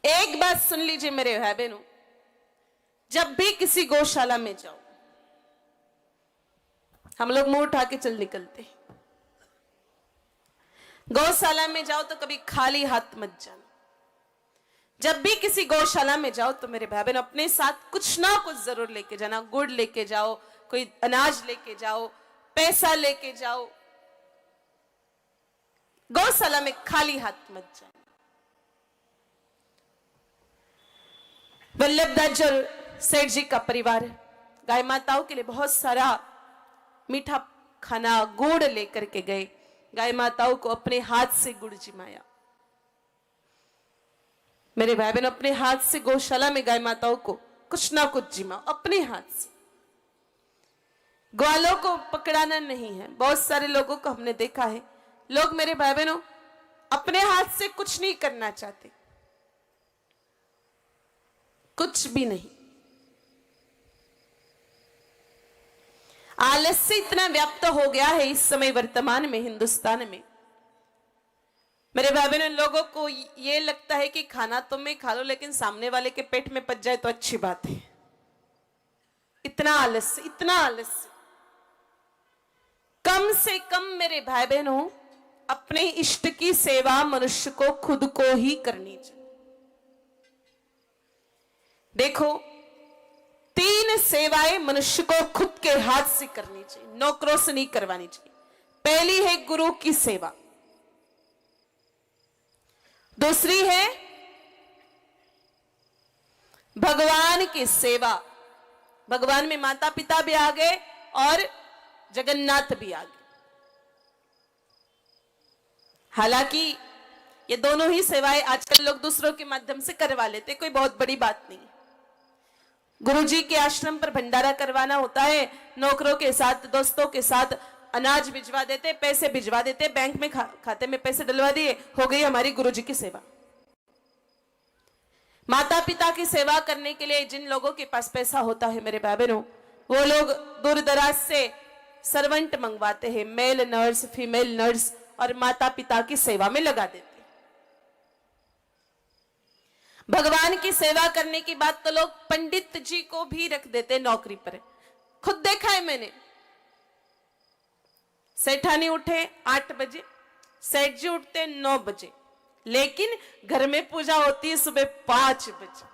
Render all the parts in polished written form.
एक बात सुन लीजिए मेरे भाई बहनों, जब भी किसी गौशाला में जाओ, हम लोग मुंह उठा के चल निकलते हैं। गौशाला में जाओ तो कभी खाली हाथ मत जाना। जब भी किसी गौशाला में जाओ तो मेरे भाई बहन अपने साथ कुछ ना कुछ जरूर लेके जाना। गुड़ लेके जाओ, कोई अनाज लेके जाओ, पैसा लेके जाओ। गौशाला में खाली हाथ मत जाना। वल्लभदास सेठ जी का परिवार गाय माताओं के लिए बहुत सारा मीठा खाना गुड़ लेकर के गए। गाय माताओं को अपने हाथ से गुड़ जिमाया। मेरे भाई बहन अपने हाथ से गौशाला में गाय माताओं को कुछ ना कुछ जिमाओ, अपने हाथ से। ग्वालों को पकड़ाना नहीं है। बहुत सारे लोगों को हमने देखा है, लोग मेरे भाई बहनों अपने हाथ से कुछ नहीं करना चाहते, कुछ भी नहीं। आलस्य इतना व्याप्त हो गया है इस समय वर्तमान में हिंदुस्तान में। मेरे भाई बहनों लोगों को ये लगता है कि खाना तो मैं खा लो लेकिन सामने वाले के पेट में पच जाए तो अच्छी बात है। इतना आलस्य, इतना आलस्य। कम से कम मेरे भाई बहनों अपने इष्ट की सेवा मनुष्य को खुद को ही करनी चाहिए। देखो, 3 सेवाएं मनुष्य को खुद के हाथ से करनी चाहिए, नौकरों से नहीं करवानी चाहिए। पहली है गुरु की सेवा, दूसरी है भगवान की सेवा। भगवान में माता पिता भी आ गए और जगन्नाथ भी आ गए। हालांकि ये दोनों ही सेवाएं आजकल लोग दूसरों के माध्यम से करवा लेते, कोई बहुत बड़ी बात नहीं। गुरुजी के आश्रम पर भंडारा करवाना होता है, नौकरों के साथ, दोस्तों के साथ अनाज भिजवा देते, पैसे भिजवा देते, बैंक में खाते में पैसे डलवा दिए, हो गई हमारी गुरुजी की सेवा। माता पिता की सेवा करने के लिए जिन लोगों के पास पैसा होता है मेरे भाई बहनों, वो लोग दूर दराज से सर्वेंट मंगवाते हैं, मेल नर्स, फीमेल नर्स, और माता पिता की सेवा में लगा देते। भगवान की सेवा करने की बात तो लोग पंडित जी को भी रख देते नौकरी पर। खुद देखा है मैंने। सेठानी उठे 8 बजे, सेठ जी उठते 9 बजे, लेकिन घर में पूजा होती है सुबह 5 बजे।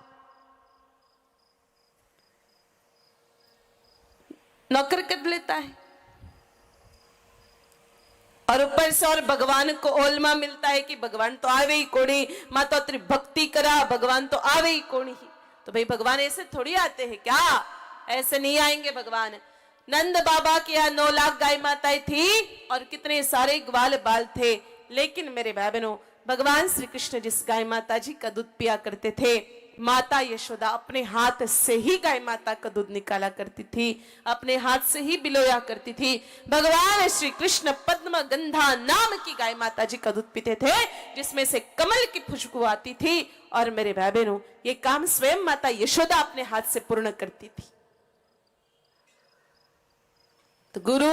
नौकर कर लेता है और ऊपर से और भगवान को ओलमा मिलता है कि भगवान तो आवे ही कोणी, माता तेरी भक्ति करा, भगवान तो आवे ही कोणी ही। तो भाई भगवान ऐसे थोड़ी आते हैं क्या? ऐसे नहीं आएंगे भगवान। नंद बाबा के यहाँ 9 लाख गाय माताएं थी और कितने सारे ग्वाल बाल थे, लेकिन मेरे भाई बहनों भगवान श्री कृष्ण जिस गाय माता जी का दूध पिया करते थे, माता यशोदा अपने हाथ से ही गाय माता का दूध निकाला करती थी, अपने हाथ से ही बिलोया करती थी। भगवान श्री कृष्ण पद्म गंधा नाम की गाय माता जी का दूध पीते थे, जिसमें से कमल की खुशबू आती थी। और मेरे भाई बहनों ये काम स्वयं माता यशोदा अपने हाथ से पूर्ण करती थी। तो गुरु,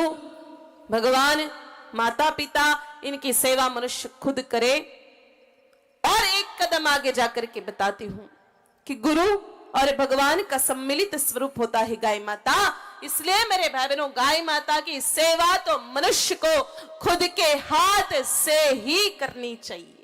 भगवान, माता पिता, इनकी सेवा मनुष्य खुद करे। और एक कदम आगे जाकर के बताती हूं कि गुरु और भगवान का सम्मिलित स्वरूप होता है गाय माता। इसलिए मेरे भाई बहनों गाय माता की सेवा तो मनुष्य को खुद के हाथ से ही करनी चाहिए।